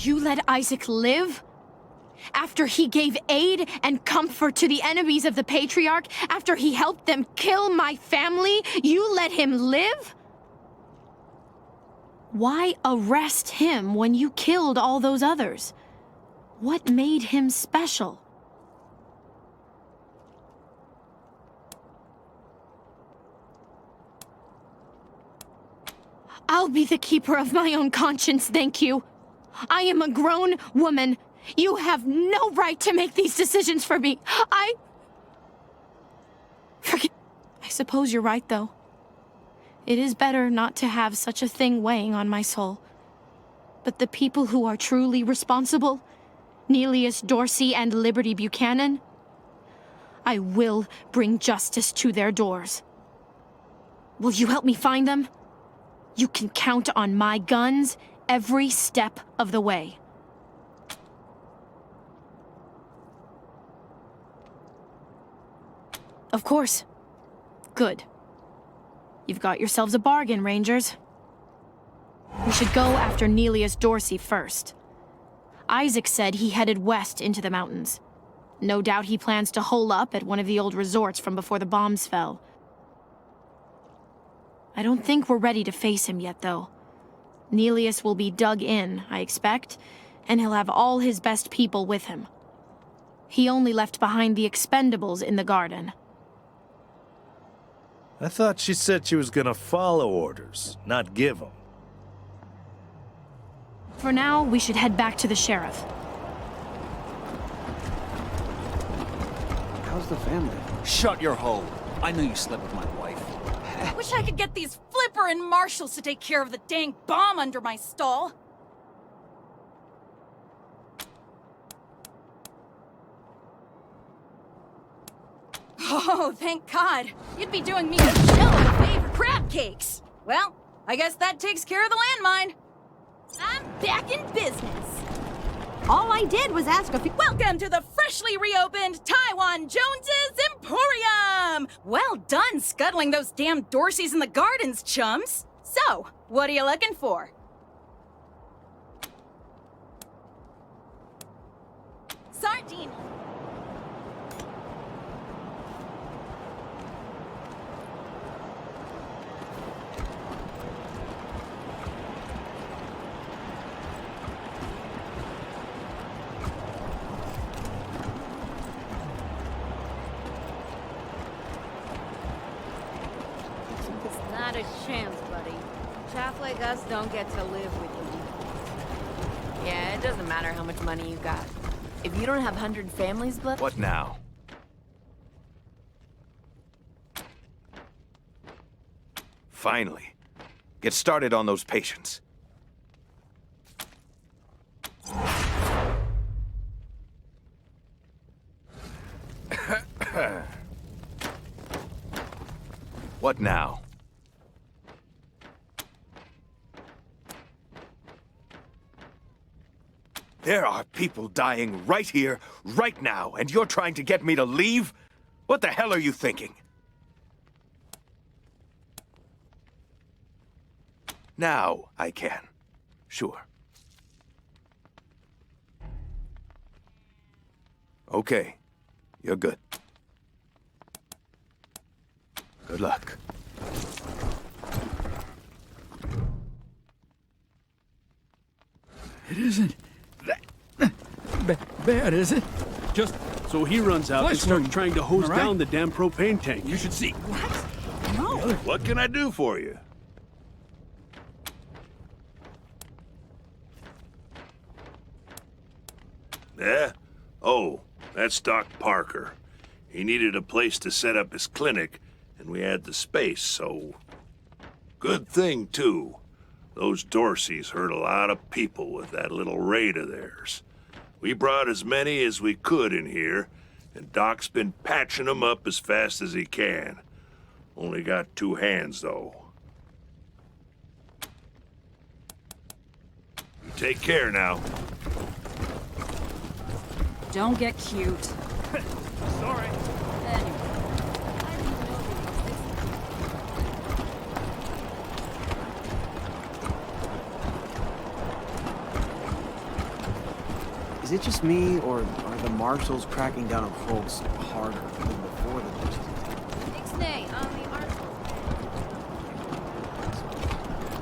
You let Isaac live? After he gave aid and comfort to the enemies of the Patriarch, after he helped them kill my family, you let him live? Why arrest him when you killed all those others? What made him special? I'll be the keeper of my own conscience, thank you. I am a grown woman. You have no right to make these decisions for me. Forget. I suppose you're right, though. It is better not to have such a thing weighing on my soul. But the people who are truly responsible, Neelius Dorsey and Liberty Buchanan, I will bring justice to their doors. Will you help me find them? You can count on my guns every step of the way. Of course. Good. You've got yourselves a bargain, Rangers. We should go after Neelius Dorsey first. Isaac said he headed west into the mountains. No doubt he plans to hole up at one of the old resorts from before the bombs fell. I don't think we're ready to face him yet, though. Neelius will be dug in, I expect, and he'll have all his best people with him. He only left behind the expendables in the garden. I thought she said she was gonna follow orders, not give them. For now, we should head back to the sheriff. How's the family? Shut your hole. I knew you slept with my wife. Wish I could get these Flipper and Marshals to take care of the dang bomb under my stall. Oh, thank God. You'd be doing me a shell of a favor. Crab cakes! Well, I guess that takes care of the landmine. I'm back in business. All I did was ask a few— Welcome to the freshly reopened Taiwan Jones's Emporium! Well done scuttling those damn Dorseys in the gardens, chums. So, what are you looking for? Sardine. Not a chance, buddy. Chaff like us don't get to live with you. Yeah, it doesn't matter how much money you got. If you don't have 100 families left... What now? Finally. Get started on those patients. What now? There are people dying right here, right now, and you're trying to get me to leave? What the hell are you thinking? Now I can. Sure. Okay. You're good. Good luck. It isn't that bad, is it? Just so he runs out and starts trying to hose down the damn propane tank. You should see. What? No. What can I do for you? Yeah? Oh, that's Doc Parker. He needed a place to set up his clinic, and we had the space, so... Good thing, too. Those Dorseys hurt a lot of people with that little raid of theirs. We brought as many as we could in here, and Doc's been patching them up as fast as he can. Only got 2 hands, though. You take care now. Don't get cute. Sorry. Anyway. Is it just me, or are the marshals cracking down on folks harder than before the Dutch? Ixnay, on the article.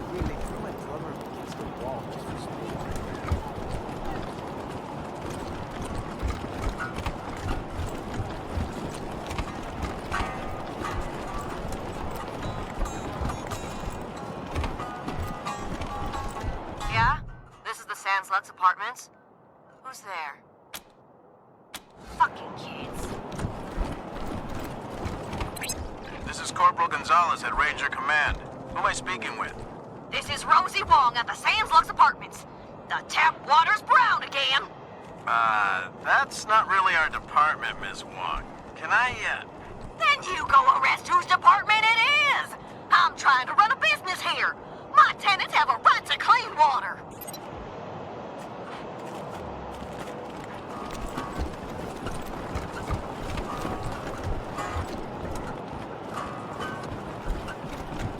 I mean, they threw my drummer against the wall just for speed. Yeah? This is the Sans Lux Apartments? Who's there? Fucking kids. This is Corporal Gonzalez at Ranger Command. Who am I speaking with? This is Rosie Wong at the Sans Lux Apartments. The tap water's brown again. That's not really our department, Ms. Wong. Can I, Then you go arrest whose department it is. I'm trying to run a business here. My tenants have a right to clean water.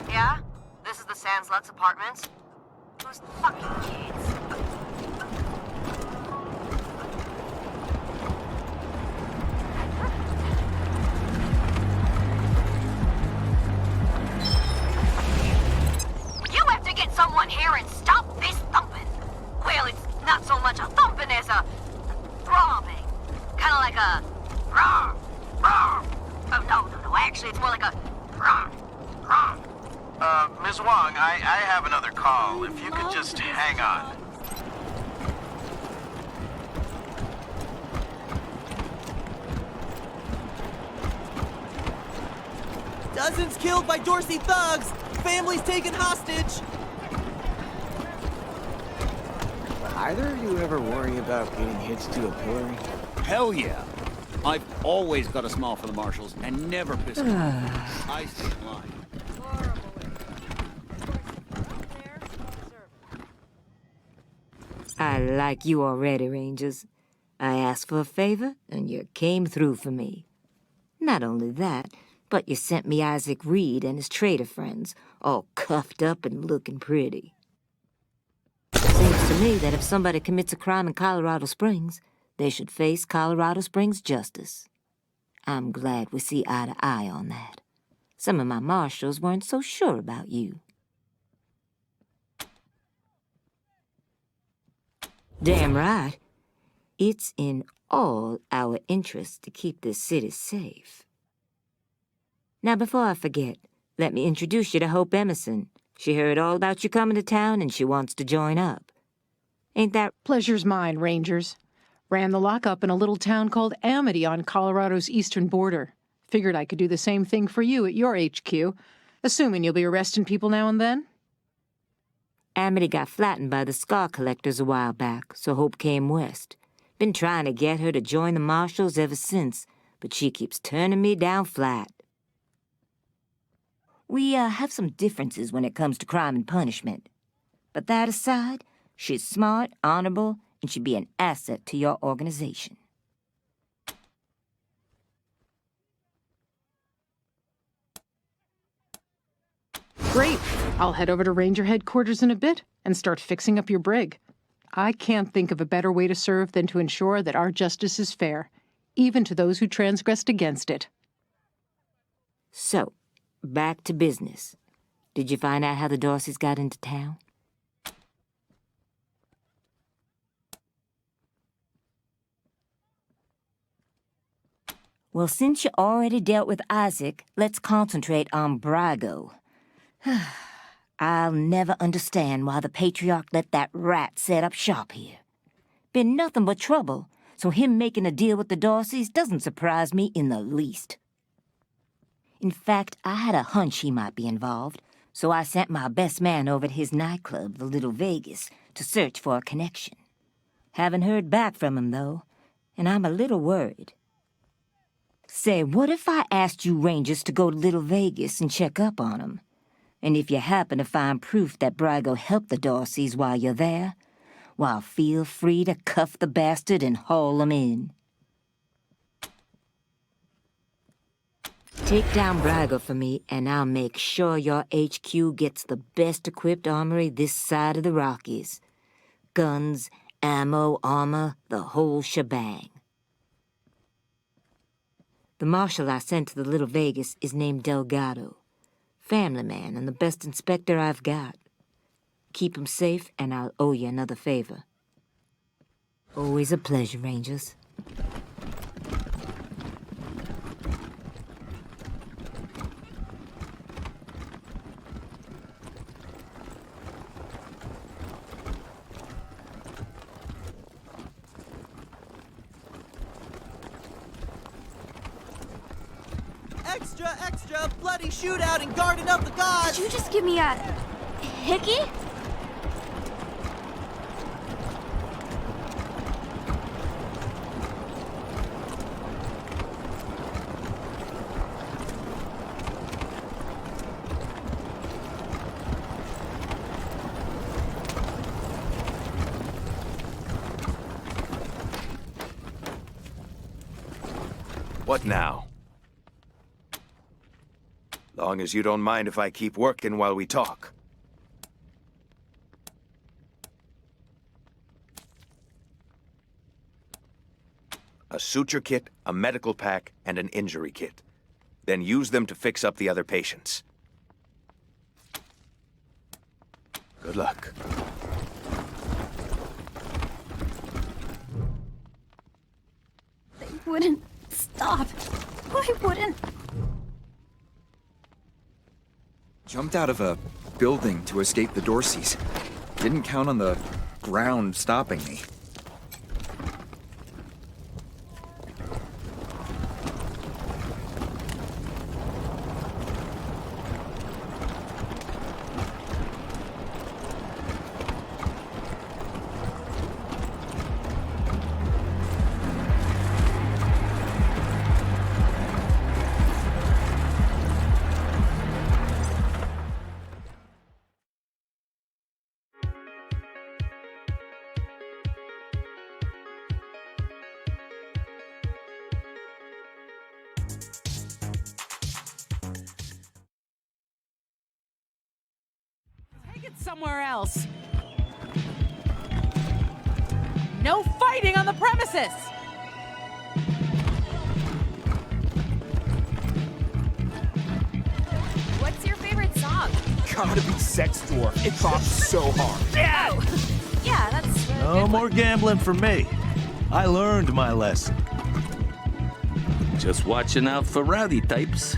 Yeah? This is the Sans Lux Apartments? Who's fucking kids? You have to get someone here and stop this thumping. Well, it's not so much a thumping as a throbbing. Kind of like a rah, rah. Oh, no, actually, it's more like a rah, rah. Ms. Wong, I have another call. If you could just hang on. Dozens killed by Dorsey thugs! Families taken hostage! Either of you ever worry about getting hitched to a pillory? Hell yeah. I've always got a smile for the marshals and never piss them off. I stay in line. I like you already, Rangers. I asked for a favor, and you came through for me. Not only that, but you sent me Isaac Reed and his traitor friends, all cuffed up and looking pretty. Seems to me that if somebody commits a crime in Colorado Springs, they should face Colorado Springs justice. I'm glad we see eye to eye on that. Some of my marshals weren't so sure about you. Damn right. It's in all our interests to keep this city safe. Now, before I forget, let me introduce you to Hope Emerson. She heard all about you coming to town and she wants to join up. Ain't that... Pleasure's mine, Rangers. Ran the lockup in a little town called Amity on Colorado's eastern border. Figured I could do the same thing for you at your HQ, assuming you'll be arresting people now and then. Amity got flattened by the scar collectors a while back, so Hope came west. Been trying to get her to join the marshals ever since, but she keeps turning me down flat. We have some differences when it comes to crime and punishment. But that aside, she's smart, honorable, and she'd be an asset to your organization. Great. I'll head over to Ranger headquarters in a bit and start fixing up your brig. I can't think of a better way to serve than to ensure that our justice is fair, even to those who transgressed against it. So, back to business. Did you find out how the Dorseys got into town? Well, since you already dealt with Isaac, let's concentrate on Brago. I'll never understand why the Patriarch let that rat set up shop here. Been nothing but trouble, so him making a deal with the Dorseys doesn't surprise me in the least. In fact, I had a hunch he might be involved, so I sent my best man over to his nightclub, the Little Vegas, to search for a connection. Haven't heard back from him, though, and I'm a little worried. Say, what if I asked you Rangers to go to Little Vegas and check up on him? And if you happen to find proof that Brago helped the Dorseys while you're there, well, feel free to cuff the bastard and haul him in. Take down Brago for me, and I'll make sure your HQ gets the best-equipped armory this side of the Rockies. Guns, ammo, armor, the whole shebang. The marshal I sent to the Little Vegas is named Delgado. Family man and the best inspector I've got. Keep him safe and I'll owe you another favor. Always a pleasure, Rangers. Extra, extra, bloody shootout in Garden of the Gods! Did you just give me a hickey? What now? Long as you don't mind if I keep working while we talk. A suture kit, a medical pack, and an injury kit. Then use them to fix up the other patients. Good luck. They wouldn't stop. Why wouldn't? Jumped out of a building to escape the Dorseys. Didn't count on the ground stopping me. Somewhere else. No fighting on the premises! What's your favorite song? Gotta be Sex Dwarf. It bops so hard. Yeah! Yeah, that's... No more gambling for me. I learned my lesson. Just watching out for rowdy types.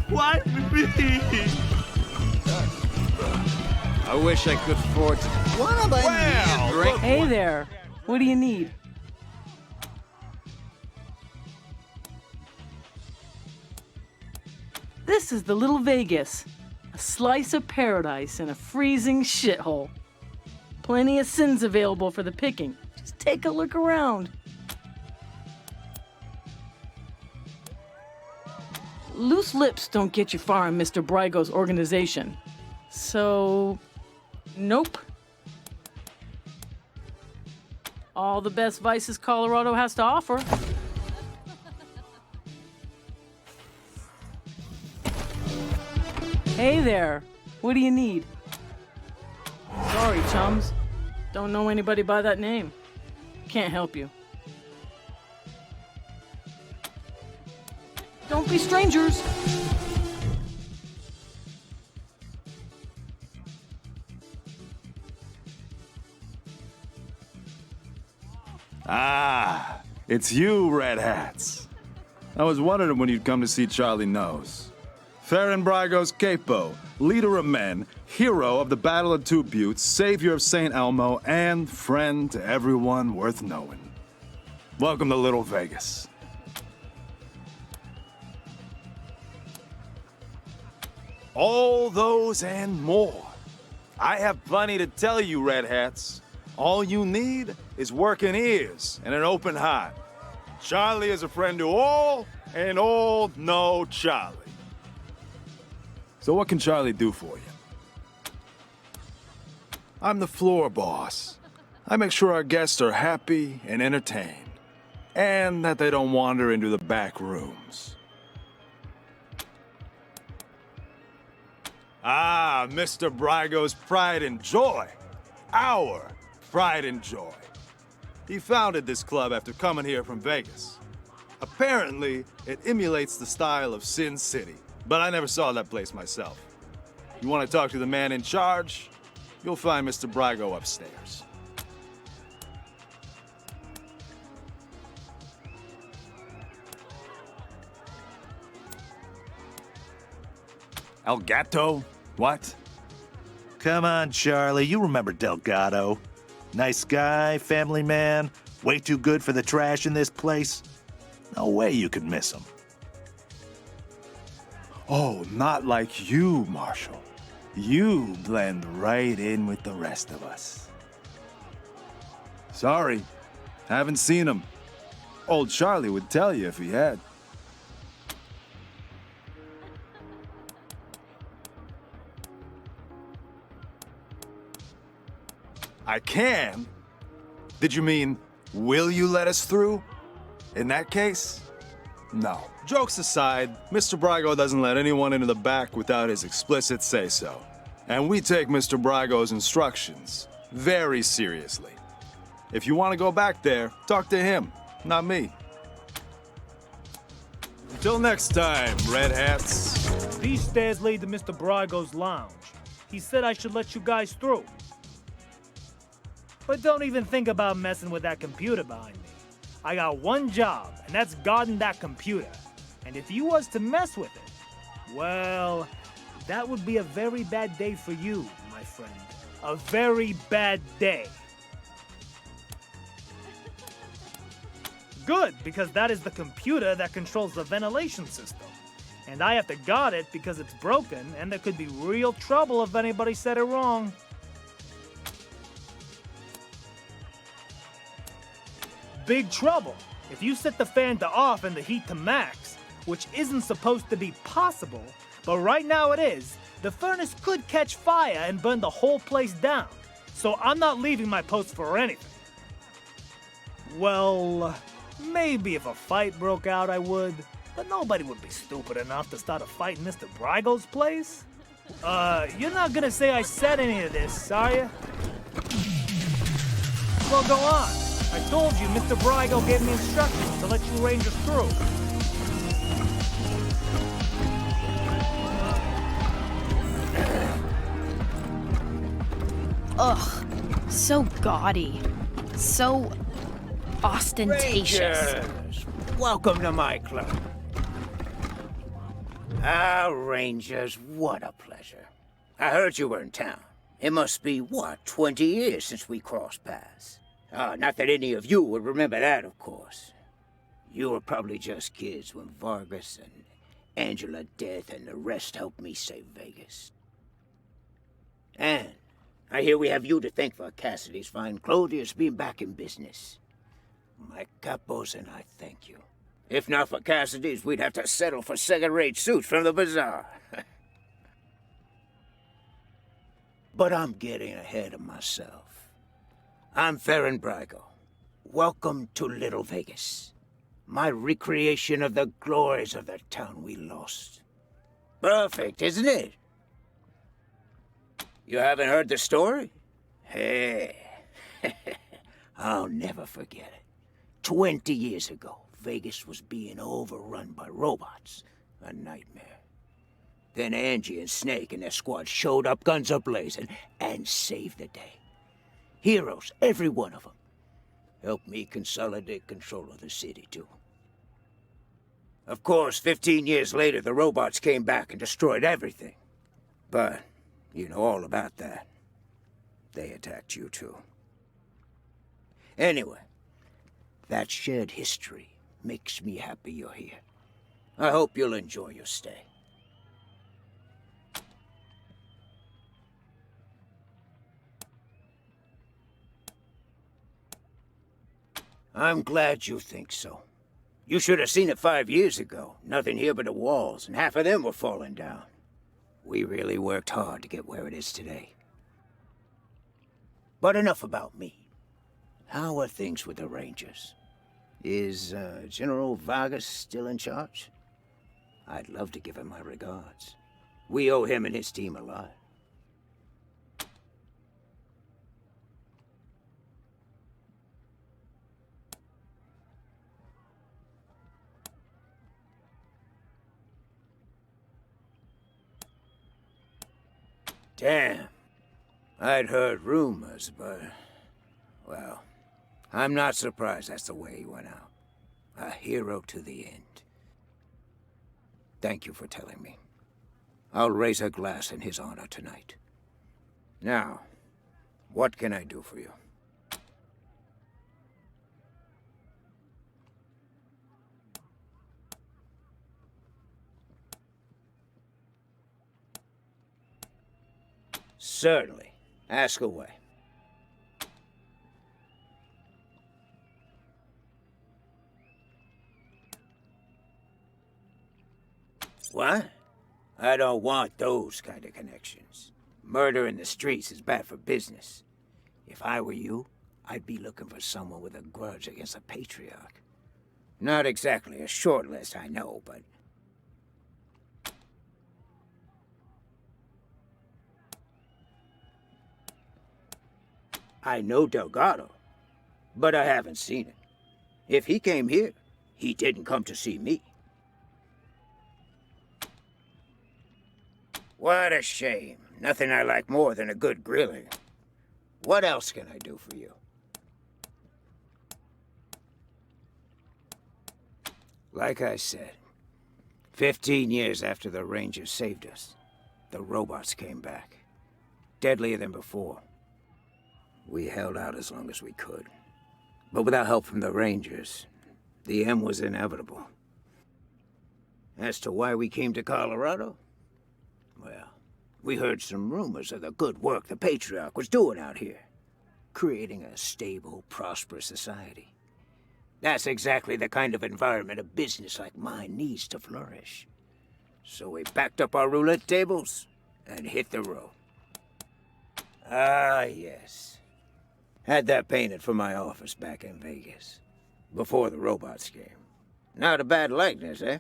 Why me? I wish I could afford to... What am I drink? Hey there. What do you need? This is the Little Vegas. A slice of paradise in a freezing shithole. Plenty of sins available for the picking. Just take a look around. Loose lips don't get you far in Mr. Brygo's organization. So... nope. All the best vices Colorado has to offer. Hey there. What do you need? Sorry, chums. Don't know anybody by that name. Can't help you. Don't be strangers. Ah, it's you, Red Hats. I was wondering when you'd come to see Charlie Nose. Farron Brygo's capo, leader of men, hero of the Battle of Two Buttes, savior of St. Elmo, and friend to everyone worth knowing. Welcome to Little Vegas. All those and more. I have plenty to tell you, Red Hats. All you need is working ears and an open heart. Charlie is a friend to all, and all know Charlie. So what can Charlie do for you? I'm the floor boss. I make sure our guests are happy and entertained, and that they don't wander into the back rooms. Ah, Mr. Brygo's pride and joy. Our pride and joy. He founded this club after coming here from Vegas. Apparently, it emulates the style of Sin City, but I never saw that place myself. You want to talk to the man in charge? You'll find Mr. Brago upstairs. El Gato? What? Come on, Charlie. You remember Delgado. Nice guy, family man, way too good for the trash in this place. No way you could miss him. Oh, not like you, Marshall. You blend right in with the rest of us. Sorry, haven't seen him. Old Charlie would tell you if he had. I can? Did you mean, will you let us through? In that case, no. Jokes aside, Mr. Brago doesn't let anyone into the back without his explicit say-so. And we take Mr. Brago's instructions very seriously. If you want to go back there, talk to him, not me. Until next time, Red Hats. These stairs lead to Mr. Brago's lounge. He said I should let you guys through. But don't even think about messing with that computer behind me. I got one job, and that's guarding that computer. And if you was to mess with it, well, that would be a very bad day for you, my friend. A very bad day. Good, because that is the computer that controls the ventilation system. And I have to guard it because it's broken, and there could be real trouble if anybody said it wrong. Big trouble. If you set the fan to off and the heat to max, which isn't supposed to be possible, but right now it is, the furnace could catch fire and burn the whole place down. So I'm not leaving my post for anything. Well, maybe if a fight broke out I would, but nobody would be stupid enough to start a fight in Mr. Brago's place. You're not gonna say I said any of this, are you? Well, go on. I told you, Mr. Brago gave me instructions to let you Rangers through. Ugh, so gaudy. So ostentatious. Rangers, welcome to my club. Ah, Rangers, what a pleasure. I heard you were in town. It must be, what, 20 years since we crossed paths? Not that any of you would remember that, of course. You were probably just kids when Vargas and Angela Death and the rest helped me save Vegas. And I hear we have you to thank for Cassidy's fine clothiers being back in business. My capos and I thank you. If not for Cassidy's, we'd have to settle for second-rate suits from the bazaar. But I'm getting ahead of myself. I'm Farron Brago. Welcome to Little Vegas. My recreation of the glories of the town we lost. Perfect, isn't it? You haven't heard the story? Hey, I'll never forget it. 20 years ago, Vegas was being overrun by robots. A nightmare. Then Angie and Snake and their squad showed up, guns a-blazing, and saved the day. Heroes, every one of them. Helped me consolidate control of the city, too. Of course, 15 years later, the robots came back and destroyed everything. But you know all about that. They attacked you, too. Anyway, that shared history makes me happy you're here. I hope you'll enjoy your stay. I'm glad you think so. You should have seen it 5 years ago. Nothing here but the walls, and half of them were falling down. We really worked hard to get where it is today. But enough about me. How are things with the Rangers? Is General Vargas still in charge? I'd love to give him my regards. We owe him and his team a lot. Damn. I'd heard rumors, but... well, I'm not surprised that's the way he went out. A hero to the end. Thank you for telling me. I'll raise a glass in his honor tonight. Now, what can I do for you? Certainly. Ask away. What? I don't want those kind of connections. Murder in the streets is bad for business. If I were you, I'd be looking for someone with a grudge against the Patriarch. Not exactly a short list, I know, but... I know Delgado, but I haven't seen him. If he came here, he didn't come to see me. What a shame. Nothing I like more than a good grilling. What else can I do for you? Like I said, 15 years after the Rangers saved us, the robots came back. Deadlier than before. We held out as long as we could. But without help from the Rangers, the end was inevitable. As to why we came to Colorado? Well, we heard some rumors of the good work the Patriarch was doing out here. Creating a stable, prosperous society. That's exactly the kind of environment a business like mine needs to flourish. So we packed up our roulette tables and hit the road. Ah, yes. Had that painted for my office back in Vegas. Before the robots came. Not a bad likeness, eh?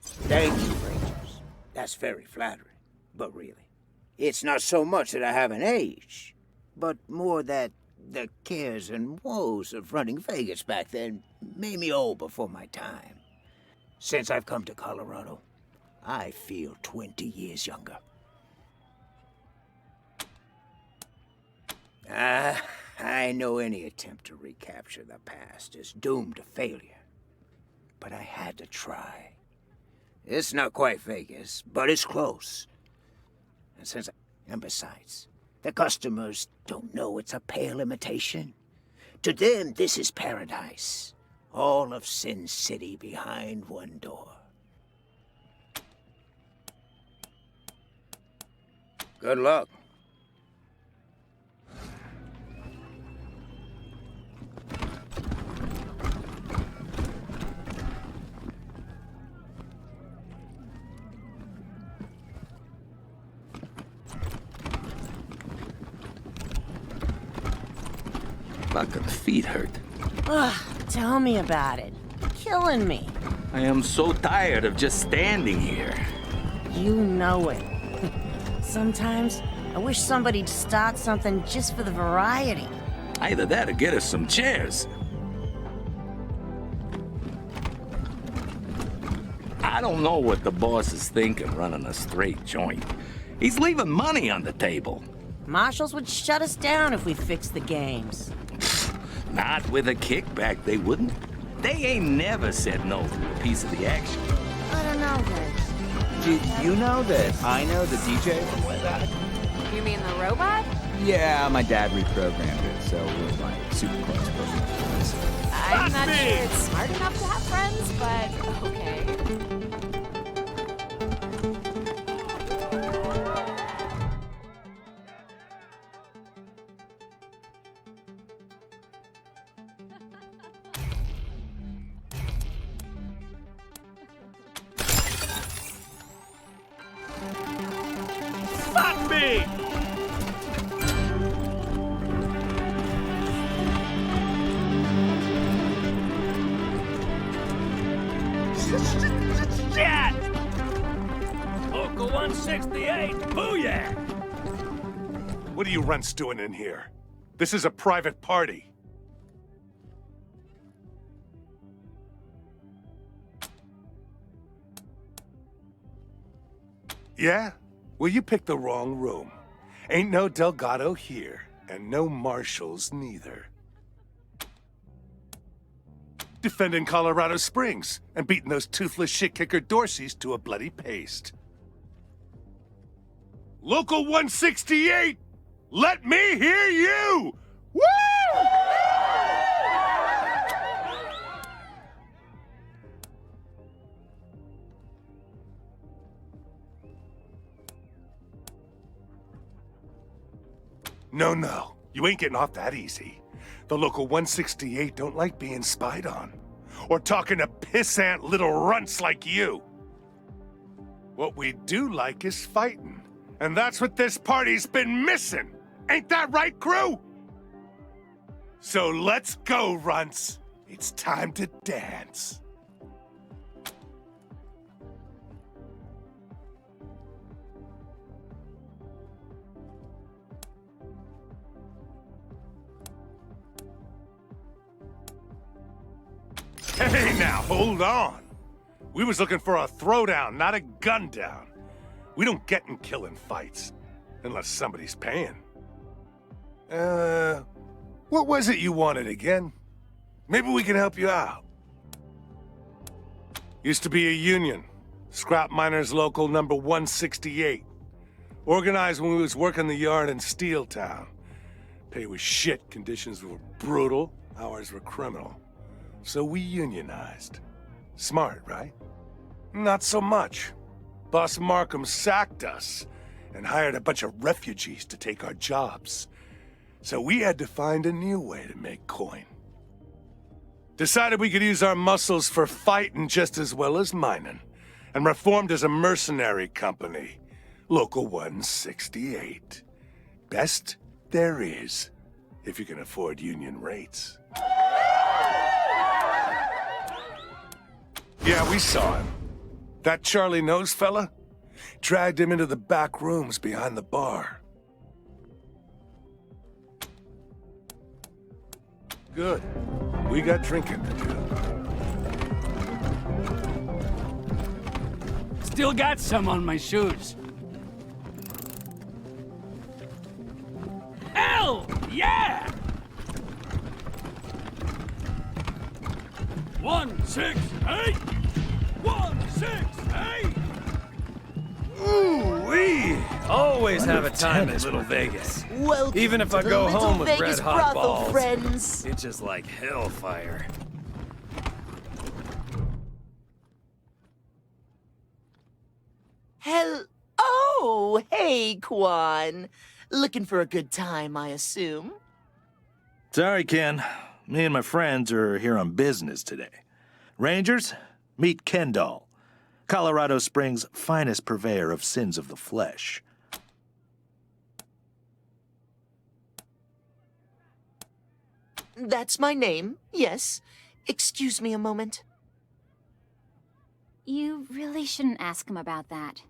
Thank you, Rangers. That's very flattering. But really, it's not so much that I haven't aged, but more that the cares and woes of running Vegas back then made me old before my time. Since I've come to Colorado, I feel 20 years younger. I know any attempt to recapture the past is doomed to failure. But I had to try. It's not quite Vegas, but it's close. And besides, the customers don't know it's a pale imitation. To them, this is paradise. All of Sin City behind one door. Good luck. Fucking feet hurt. Ugh, tell me about it. Killing me. I am so tired of just standing here. You know it. Sometimes, I wish somebody'd start something just for the variety. Either that or get us some chairs. I don't know what the boss is thinking running a straight joint. He's leaving money on the table. Marshals would shut us down if we fixed the games. Not with a kickback, they wouldn't. They ain't never said no to a piece of the action. I don't know, guys. Do you know that I know the DJ from way back? You mean the robot? Yeah, my dad reprogrammed it, so we're like super close friends. I'm not sure it's smart enough to have friends, but okay. Fuck me! Shit! Local 168, booyah! What are you runts doing in here? This is a private party. Yeah? Well, you picked the wrong room. Ain't no Delgado here, and no marshals neither. Defending Colorado Springs and beating those toothless shit-kicker Dorseys to a bloody paste. Local 168! Let me hear you! Woo! No. You ain't getting off that easy. The local 168 don't like being spied on. Or talking to pissant little runts like you. What we do like is fighting. And that's what this party's been missing. Ain't that right, crew? So let's go, runts. It's time to dance. Hey now, hold on. We was looking for a throwdown, not a gun down. We don't get in killing fights, unless somebody's paying. What was it you wanted again? Maybe we can help you out. Used to be a union. Scrap Miners Local number 168. Organized when we was working the yard in Steel Town. Pay was shit, conditions were brutal, hours were criminal. So we unionized. Smart, right? Not so much. Boss Markham sacked us and hired a bunch of refugees to take our jobs. So we had to find a new way to make coin. Decided we could use our muscles for fighting just as well as mining, and reformed as a mercenary company. Local 168. Best there is, if you can afford union rates. Yeah, we saw him. That Charlie Nose fella? Dragged him into the back rooms behind the bar. Good. We got drinking to do. Still got some on my shoes. Hell yeah! 168! 168! Ooh-wee! Always have a time in Little Vegas. Even if I go home with red hot balls, friends. It's just like hellfire. Oh, hey, Quan. Looking for a good time, I assume? Sorry, Ken. Me and my friends are here on business today. Rangers, meet Kendall, Colorado Springs' finest purveyor of sins of the flesh. That's my name, yes. Excuse me a moment. You really shouldn't ask him about that.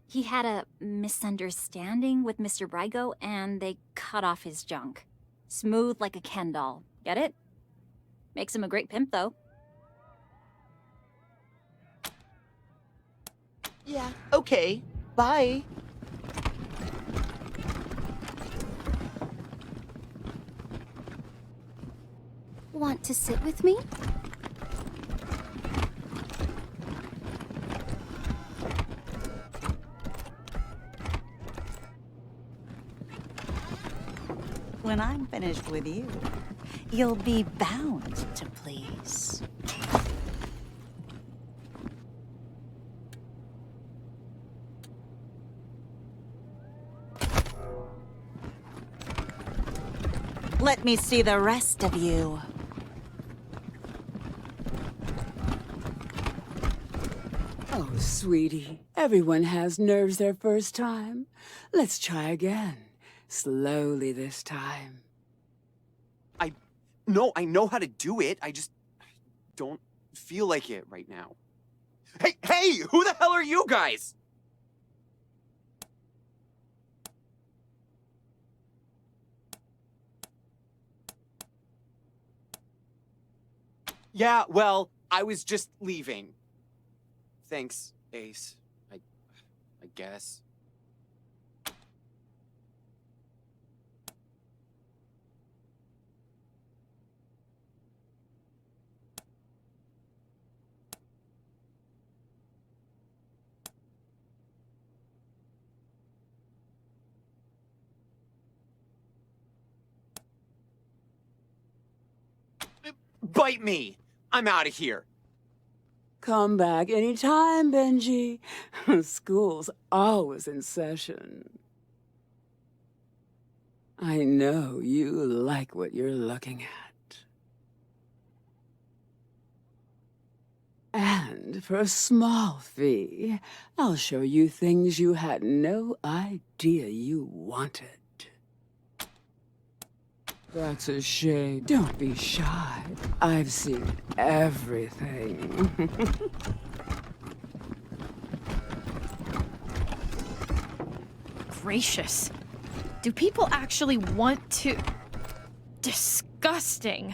He had a misunderstanding with Mr. Brygo, and they cut off his junk. Smooth like a Ken doll. Get it? Makes him a great pimp, though. Yeah, okay. Bye. Want to sit with me? When I'm finished with you, you'll be bound to please. Let me see the rest of you. Oh, sweetie, everyone has nerves their first time. Let's try again. Slowly this time. No, I know how to do it. I just don't feel like it right now. Hey, who the hell are you guys? Yeah, well, I was just leaving. Thanks, Ace. I I guess. Bite me! I'm out of here. Come back anytime, Benji. School's always in session. I know you like what you're looking at. And for a small fee, I'll show you things you had no idea you wanted. That's a shame. Don't be shy. I've seen everything. Gracious. Do people actually want to... Disgusting.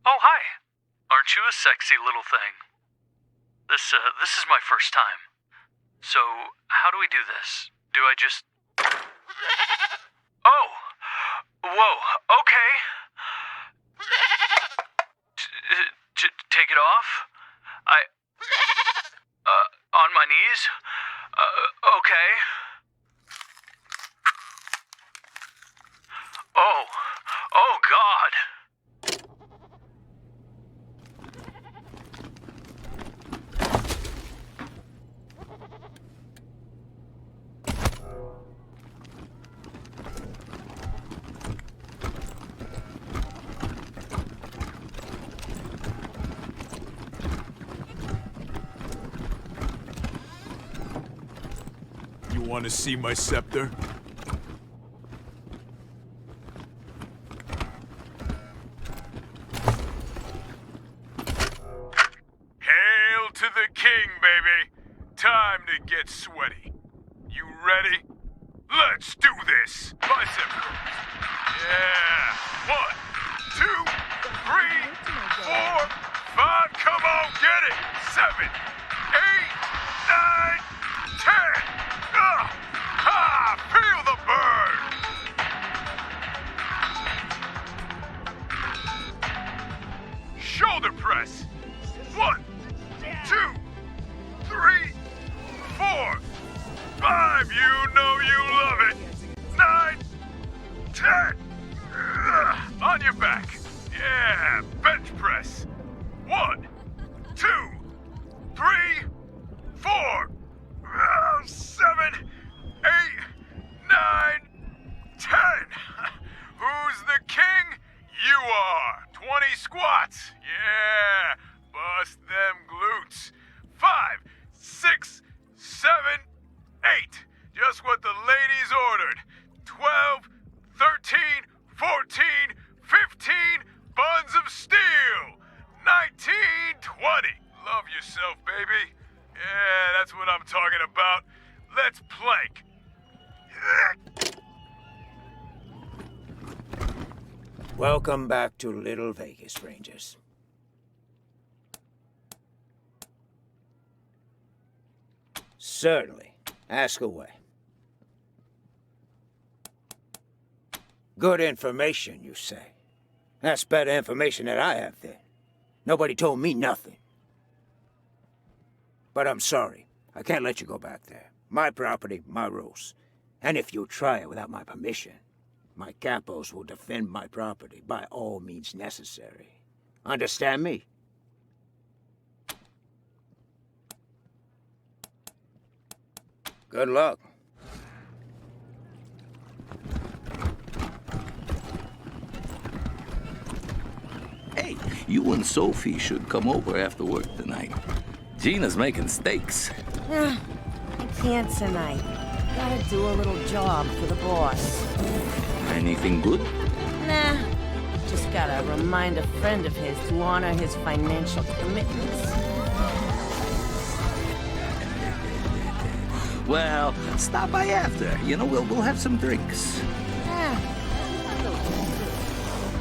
Oh, hi. Aren't you a sexy little thing? This is my first time. So, how do we do this? Do I just... Oh! Whoa, okay. Take it off? On my knees? Okay. Oh God. You want to see my scepter? Hail to the king, baby! Time to get sweaty. You ready? Let's do this! Bicep curls. Yeah! 1, 2, 3, 4, 5, come on, get it! 7, 8, 9, 10! Feel the burn! Shoulder press! 1, 2, 3, 4, 5, you know you love it! 9, 10! On your back! Yeah, bench press! 1, 2, 3, 4, 7, 8, 9, 10! Who's the king? You are! 20 squats! Yeah! Bust them glutes! 5, 6, 7, 8! Just what the ladies ordered! 12, 13, 14, 15 buns of steel! 19, 20! Love yourself, baby! Yeah, that's what I'm talking about. Let's plank! Welcome back to Little Vegas, Rangers. Certainly. Ask away. Good information, you say? That's better information than I have, then. Nobody told me nothing. But I'm sorry. I can't let you go back there. My property, my rules. And if you try it without my permission, my capos will defend my property by all means necessary. Understand me? Good luck. you and Sophie should come over after work tonight. Gina's making steaks. I can't tonight. Gotta do a little job for the boss. Anything good? Nah, just gotta remind a friend of his to honor his financial commitments. Well, stop by after. You know, we'll have some drinks.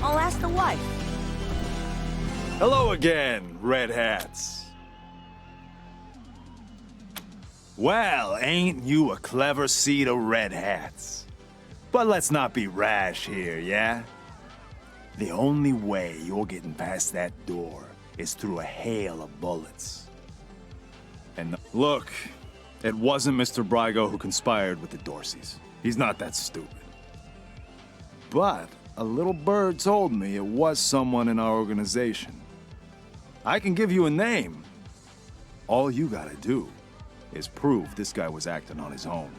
I'll ask the wife. Hello again, Red Hats. Well, ain't you a clever seed of Red Hats? But let's not be rash here, yeah? The only way you're getting past that door is through a hail of bullets. And look, it wasn't Mr. Brygo who conspired with the Dorseys. He's not that stupid. But a little bird told me it was someone in our organization. I can give you a name. All you gotta do is prove this guy was acting on his own.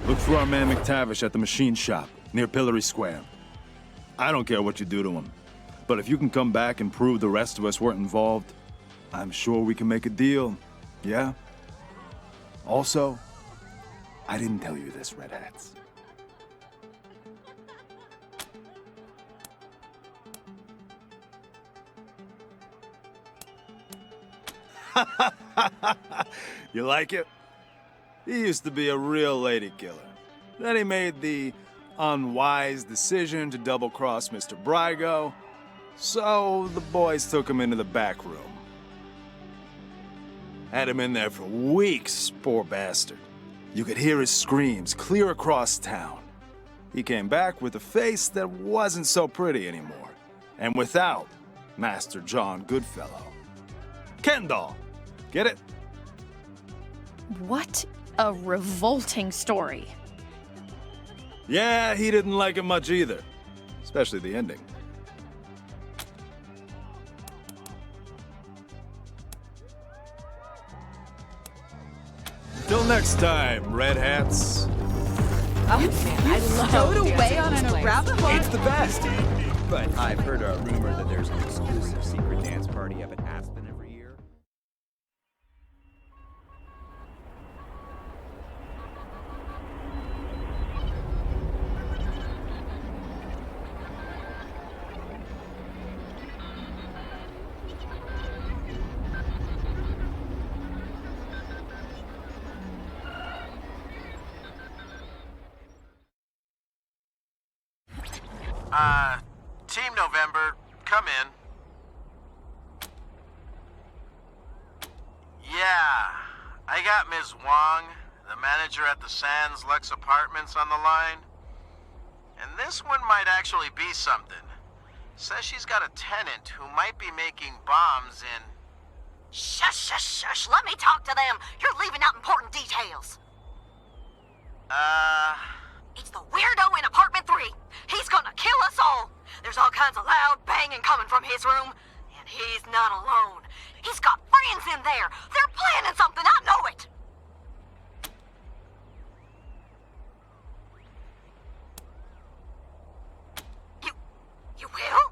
Look for our man McTavish at the machine shop near Pillory Square. I don't care what you do to him, but if you can come back and prove the rest of us weren't involved, I'm sure we can make a deal, yeah? Also, I didn't tell you this, Red Hats. You like it? He used to be a real lady killer. Then he made the unwise decision to double-cross Mr. Brygo, so the boys took him into the back room. Had him in there for weeks, poor bastard. You could hear his screams clear across town. He came back with a face that wasn't so pretty anymore, and without Master John Goodfellow. Kendall, get it? What a revolting story. Yeah, he didn't like it much either, especially the ending. Till next time, Red Hats. Oh man, I love stowed away on an Arabic. It's the best. But I've heard a rumor that there's an exclusive secret dance party up at Aspen every year. Team November, come in. Yeah, I got Ms. Wong, the manager at the Sands Lux Apartments, on the line. And this one might actually be something. Says she's got a tenant who might be making bombs in... Shush, shush, shush. Let me talk to them. You're leaving out important details. It's the weirdo in apartment 3. He's gonna kill us all. There's all kinds of loud banging coming from his room. And he's not alone. He's got friends in there. They're planning something. I know it. You will?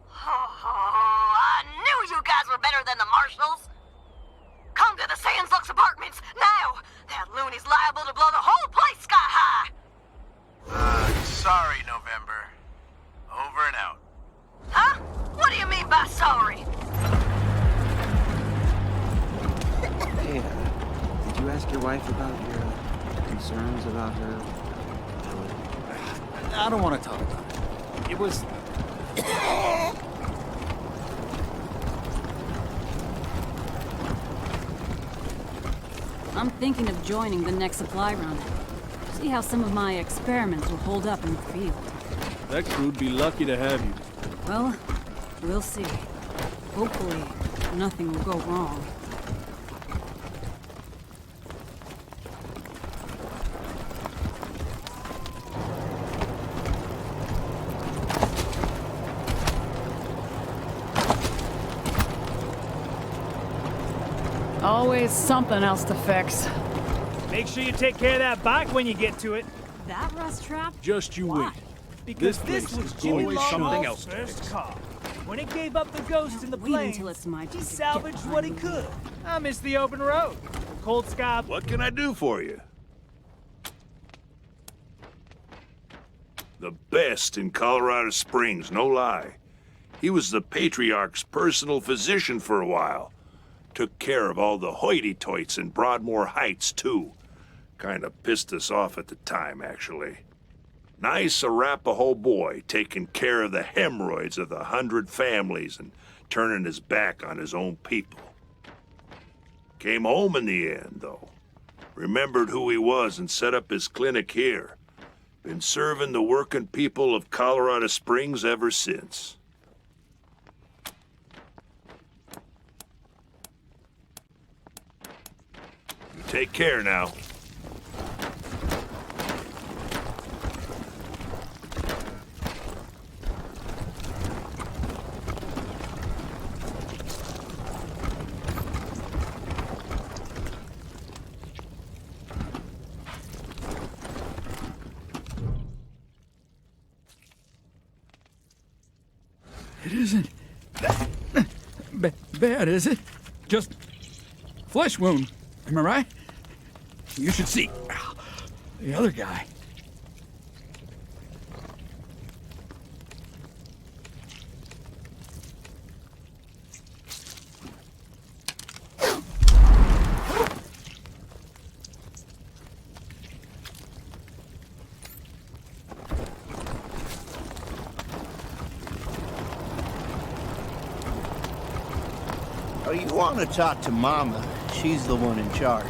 Oh, I knew you guys were better than the marshals. Come to the Sands Lux Apartments now. That loony's liable to blow the whole place sky high. Sorry, November. Over and out. Huh? What do you mean by sorry? Hey, did you ask your wife about your concerns about her? I don't want to talk about it. It was... I'm thinking of joining the next supply run. See how some of my experiments will hold up in the field. That crew'd be lucky to have you. Well, we'll see. Hopefully, nothing will go wrong. Always something else to fix. Make sure you take care of that bike when you get to it. That rust trap? Just you wait. Because This this place was is Jimmy always something Longmall's else to first fix. car. When it gave up the ghost in the Wait plains, until it's my turn he to get salvaged what he could. I miss the open road, the cold sky. What can I do for you? The best in Colorado Springs, no lie. He was the Patriarch's personal physician for a while. Took care of all the hoity-toits in Broadmoor Heights, too. Kinda pissed us off at the time, actually. Nice Arapaho boy, taking care of the hemorrhoids of the 100 families and turning his back on his own people. Came home in the end, though. Remembered who he was and set up his clinic here. Been serving the working people of Colorado Springs ever since. You take care now. It isn't bad, is it? Just flesh wound. Am I right? You should see the other guy. Oh, you want to talk to Mama? She's the one in charge.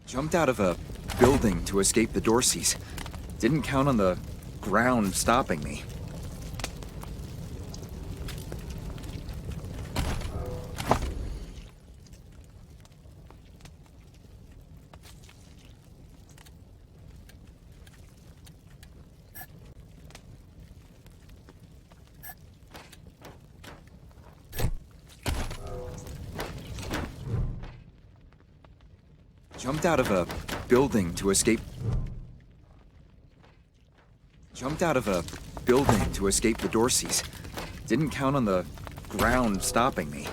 Jumped out of a building to escape the Dorseys. Didn't count on the ground stopping me. Jumped out of a building to escape. Jumped out of a building to escape the Dorseys. Didn't count on the ground stopping me.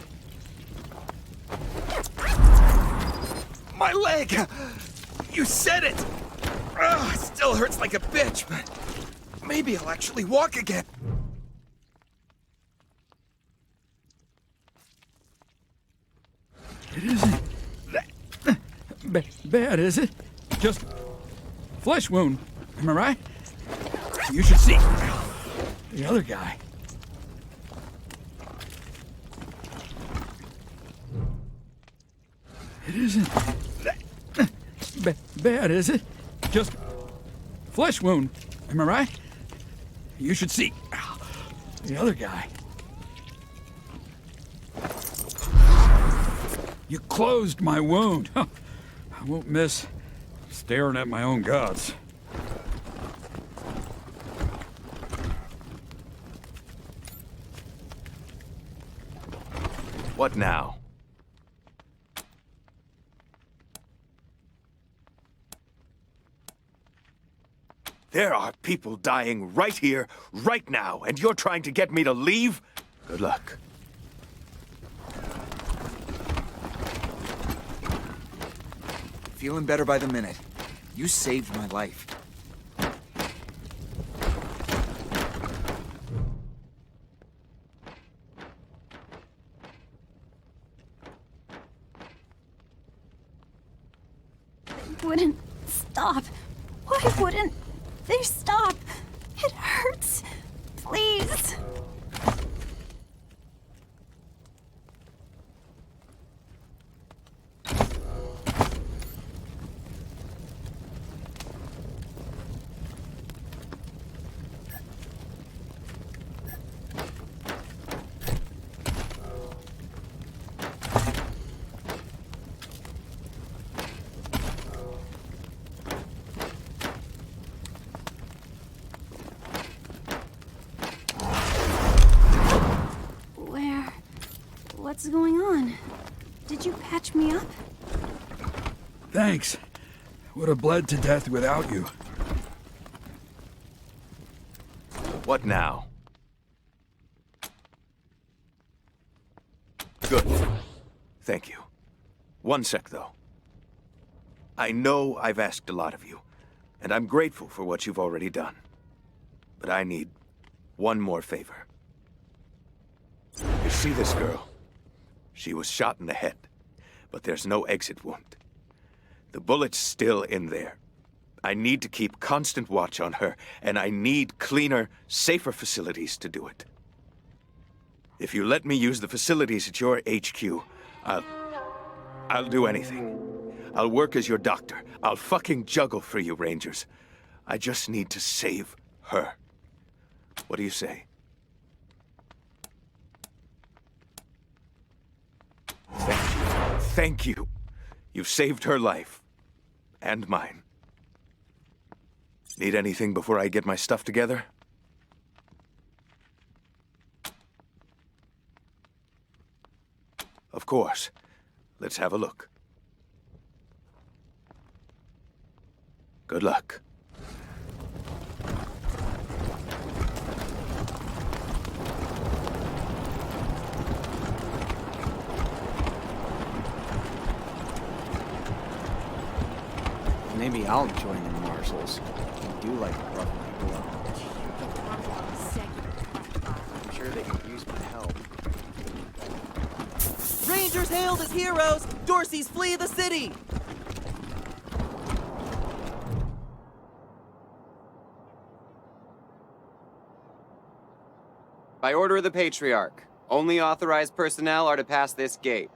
My leg! You said it! Ugh, it still hurts like a bitch, but maybe I'll actually walk again. It isn't bad, is it? Just flesh wound. Am I right? You should see the other guy. It isn't bad, is it? Just flesh wound. Am I right? You should see the other guy. You closed my wound. I won't miss staring at my own guts. What now? There are people dying right here, right now, and you're trying to get me to leave? Good luck. Feeling better by the minute. You saved my life. They wouldn't stop. Why wouldn't they stop? It hurts. Please. What's going on? Did you patch me up? Thanks. Would have bled to death without you. What now? Good. Thank you. One sec, though. I know I've asked a lot of you, and I'm grateful for what you've already done. But I need one more favor. You see this girl? She was shot in the head, but there's no exit wound. The bullet's still in there. I need to keep constant watch on her, and I need cleaner, safer facilities to do it. If you let me use the facilities at your HQ, I'll do anything. I'll work as your doctor. I'll fucking juggle for you, Rangers. I just need to save her. What do you say? Thank you. Thank you. You've saved her life. And mine. Need anything before I get my stuff together? Of course. Let's have a look. Good luck. Maybe I'll join the marshals. I do like rough people up. I'm sure they could use my help. Rangers hailed as heroes! Dorsey's flee the city! By order of the Patriarch, only authorized personnel are to pass this gate.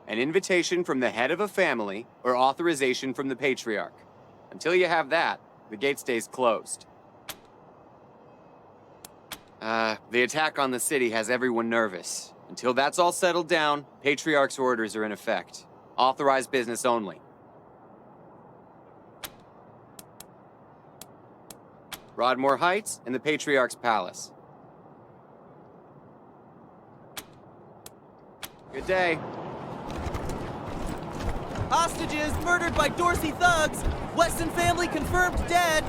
An invitation from the head of a family, or authorization from the Patriarch. Until you have that, the gate stays closed. The attack on the city has everyone nervous. Until that's all settled down, Patriarch's orders are in effect. Authorized business only. Broadmoor Heights and the Patriarch's Palace. Good day. Hostages murdered by Dorsey thugs! Weston family confirmed dead!